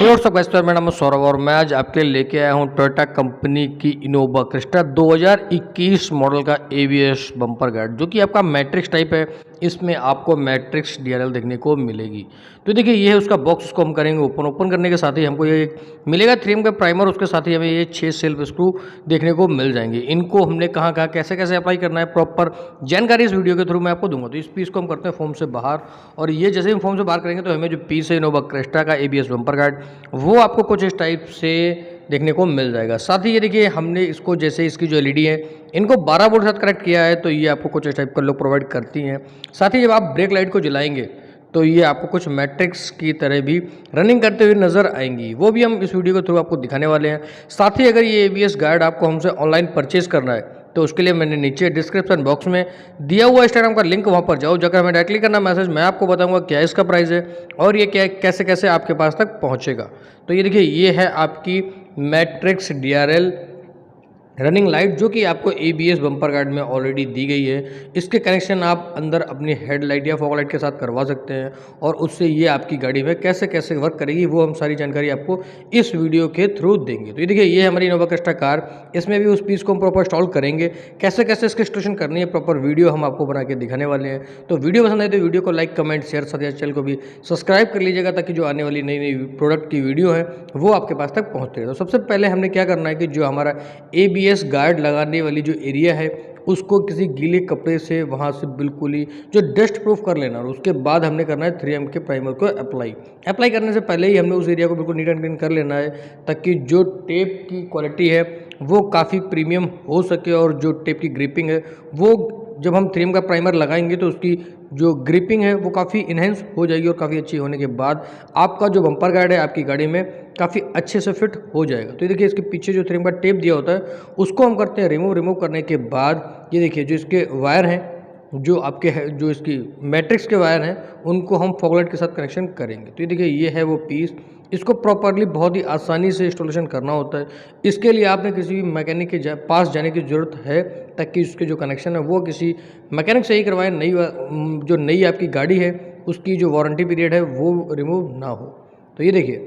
Hello सब guys, मेरा नाम है सौरभ और मैं आज आपके लिए लेके आया हूँ टोयोटा कंपनी की इनोवा क्रिस्टा 2021 मॉडल का एबीएस बम्पर गार्ड, जो कि आपका मैट्रिक्स टाइप है। इसमें आपको मैट्रिक्स डीआरएल देखने को मिलेगी। तो देखिए, ये है उसका बॉक्स। उसको हम करेंगे ओपन करने के साथ ही हमको ये मिलेगा 3M का प्राइमर। उसके साथ ही हमें ये 6 सेल्फ स्क्रू देखने को मिल जाएंगे। इनको हमने कहाँ कहाँ कैसे कैसे अप्लाई करना है, प्रॉपर जानकारी इस वीडियो के थ्रू मैं आपको दूंगा। तो इस पीस को हम करते हैं फॉर्म से बाहर, और ये जैसे हम फॉर्म से बाहर करेंगे तो हमें जो पीस है इनोवा क्रिस्टा का एबीएस बम्पर गार्ड, वो आपको कुछ इस टाइप से देखने को मिल जाएगा। साथ ही ये देखिए, हमने इसको जैसे इसकी जो एलईडी है इनको 12 वोल्ट के साथ कनेक्ट किया है, तो ये आपको कुछ इस टाइप का लुक प्रोवाइड करती हैं। साथ ही जब आप ब्रेक लाइट को जलाएंगे तो ये आपको कुछ मैट्रिक्स की तरह भी रनिंग करते हुए नजर आएंगी, वो भी हम इस वीडियो के थ्रू आपको दिखाने वाले हैं। साथ ही अगर ये एबीएस गार्ड आपको हमसे ऑनलाइन परचेज करना है तो उसके लिए मैंने नीचे डिस्क्रिप्शन बॉक्स में दिया हुआ इंस्टाग्राम का लिंक, वहाँ पर जाओ, जाकर हमें डायरेक्टली करना मैसेज। मैं आपको बताऊंगा क्या इसका प्राइस है और ये क्या कैसे कैसे आपके पास तक पहुँचेगा। तो ये देखिए, ये है आपकी मैट्रिक्स डीआरएल रनिंग लाइट, जो कि आपको एबीएस बम्पर गार्ड में ऑलरेडी दी गई है। इसके कनेक्शन आप अंदर अपनी हेडलाइट या फॉग लाइट के साथ करवा सकते हैं, और उससे ये आपकी गाड़ी में कैसे कैसे वर्क करेगी वो हम सारी जानकारी आपको इस वीडियो के थ्रू देंगे। तो ये देखिए, ये हमारी इनोवा क्रिस्टा कार। इसमें भी उस पीस को हम प्रॉपर इंस्टॉल करेंगे, कैसे कैसे इसकी इंस्टॉलेशन करनी है, प्रॉपर वीडियो हम आपको बना के दिखाने वाले हैं। तो वीडियो पसंद आए तो वीडियो को लाइक, कमेंट, शेयर, साथ ही चैनल को भी सब्सक्राइब कर लीजिएगा, ताकि जो आने वाली नई नई प्रोडक्ट की वीडियो है वो आपके पास तक पहुँचते रहे। तो सबसे पहले हमने क्या करना है कि जो हमारा एबीएस गार्ड लगाने वाली जो एरिया है उसको किसी गीले कपड़े से वहाँ से बिल्कुल ही जो डस्ट प्रूफ कर लेना, और उसके बाद हमने करना है 3M के प्राइमर को अप्लाई करने से पहले ही हमने उस एरिया को बिल्कुल नीट एंड क्लीन कर लेना है, ताकि जो टेप की क्वालिटी है वो काफ़ी प्रीमियम हो सके, और जो टेप की ग्रिपिंग है वो जब हम 3M का प्राइमर लगाएंगे तो उसकी जो ग्रिपिंग है वो काफ़ी इन्हेंस हो जाएगी, और काफ़ी अच्छी होने के बाद आपका जो बम्पर गार्ड है आपकी गाड़ी में काफ़ी अच्छे से फिट हो जाएगा। तो ये देखिए, इसके पीछे जो 3M का टेप दिया होता है उसको हम करते हैं रिमूव करने के बाद ये देखिए, जो इसके वायर हैं, जो आपके है, जो इसकी मैट्रिक्स के वायर हैं, उनको हम फॉगलाइट के साथ कनेक्शन करेंगे। तो ये देखिए, ये है वो पीस। इसको प्रॉपरली बहुत ही आसानी से इंस्टॉलेशन करना होता है। इसके लिए आपने किसी भी मैकेनिक के पास जाने की ज़रूरत है, ताकि उसके जो कनेक्शन है वो किसी मैकेनिक से ही करवाएं। जो नई आपकी गाड़ी है उसकी जो वारंटी पीरियड है वो रिमूव ना हो। तो ये देखिए,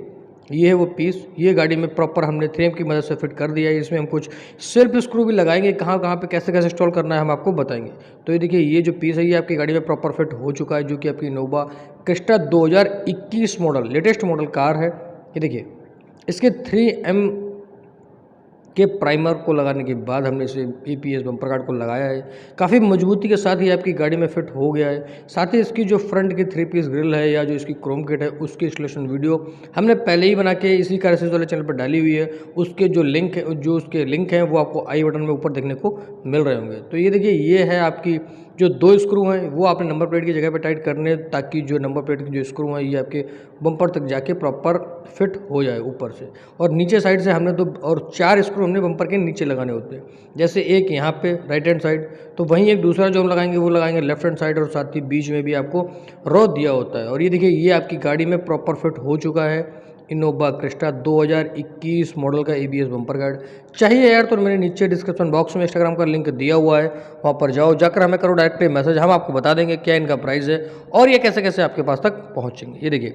ये है वो पीस। ये गाड़ी में प्रॉपर हमने 3M की मदद से फिट कर दिया है। इसमें हम कुछ सेल्फ स्क्रू भी लगाएंगे, कहाँ कहाँ पे कैसे कैसे इंस्टॉल करना है हम आपको बताएंगे। तो ये देखिए, ये जो पीस है ये आपकी गाड़ी में प्रॉपर फिट हो चुका है, जो कि आपकी Innova Crysta 2021 model latest model car है। ये देखिए, इसके 3M के प्राइमर को लगाने के बाद हमने इसे एबीएस बम्पर गार्ड को लगाया है। काफ़ी मजबूती के साथ ही आपकी गाड़ी में फिट हो गया है। साथ ही इसकी जो फ्रंट की 3 पीस ग्रिल है या जो इसकी क्रोम किट है उसकी इंस्टॉलेशन वीडियो हमने पहले ही बना के इसी कार वाले चैनल पर डाली हुई है। उसके जो लिंक हैं वो आपको आई बटन में ऊपर देखने को मिल रहे होंगे। तो ये देखिए, ये है आपकी जो 2 स्क्रू हैं वो आपने नंबर प्लेट की जगह पे टाइट करने, ताकि जो नंबर प्लेट के जो स्क्रू हैं ये आपके बम्पर तक जाके प्रॉपर फिट हो जाए ऊपर से। और नीचे साइड से हमने 2 और 4 स्क्रू हमने बम्पर के नीचे लगाने होते हैं। जैसे एक यहाँ पे राइट हैंड साइड, तो वहीं एक दूसरा जो हम लगाएंगे वो लगाएंगे लेफ्ट हैंड साइड, और साथ ही बीच में भी आपको रॉ दिया होता है। और ये देखिए, ये आपकी गाड़ी में प्रॉपर फिट हो चुका है इनोवा क्रिस्टा 2021 मॉडल का एबीएस बम्पर गार्ड। चाहिए यार तो मैंने नीचे डिस्क्रिप्शन बॉक्स में इंस्टाग्राम का लिंक दिया हुआ है, वहाँ पर जाओ, जाकर हमें करो डायरेक्टली मैसेज। हम आपको बता देंगे क्या इनका प्राइस है और ये कैसे कैसे आपके पास तक पहुँचेंगे। ये देखिए,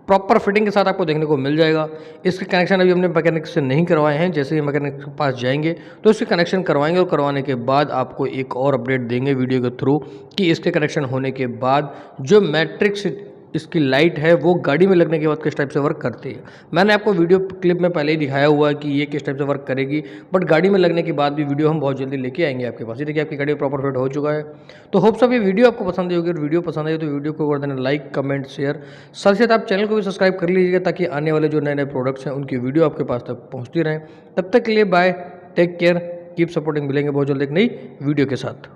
प्रॉपर फिटिंग के साथ आपको देखने को मिल जाएगा। इसके कनेक्शन अभी हमने मैकेनिक से नहीं करवाए हैं। जैसे ही मैकेनिक के पास जाएंगे तो इसके कनेक्शन करवाएंगे, और करवाने के बाद आपको एक और अपडेट देंगे वीडियो के थ्रू कि इसके कनेक्शन होने के बाद जो मैट्रिक्स इसकी लाइट है वो गाड़ी में लगने के बाद किस टाइप से वर्क करती है। मैंने आपको वीडियो क्लिप में पहले ही दिखाया हुआ है कि ये किस टाइप से वर्क करेगी, बट गाड़ी में लगने के बाद भी वीडियो हम बहुत जल्दी लेके आएंगे आपके पास। ये देखिए, आपकी गाड़ी में प्रॉपर फिट हो चुका है। तो होप सब ये वीडियो आपको पसंद आई होगी, और वीडियो पसंद आई तो वीडियो को कर देना लाइक, कमेंट, शेयर। साथ ही साथ आप चैनल को भी सब्सक्राइब कर लीजिएगा, ताकि आने वाले जो नए नए प्रोडक्ट्स हैं उनकी वीडियो आपके पास तक पहुँचती रहें। तब तक के लिए bye, take care, keep supporting. मिलेंगे बहुत जल्द एक नई वीडियो के साथ।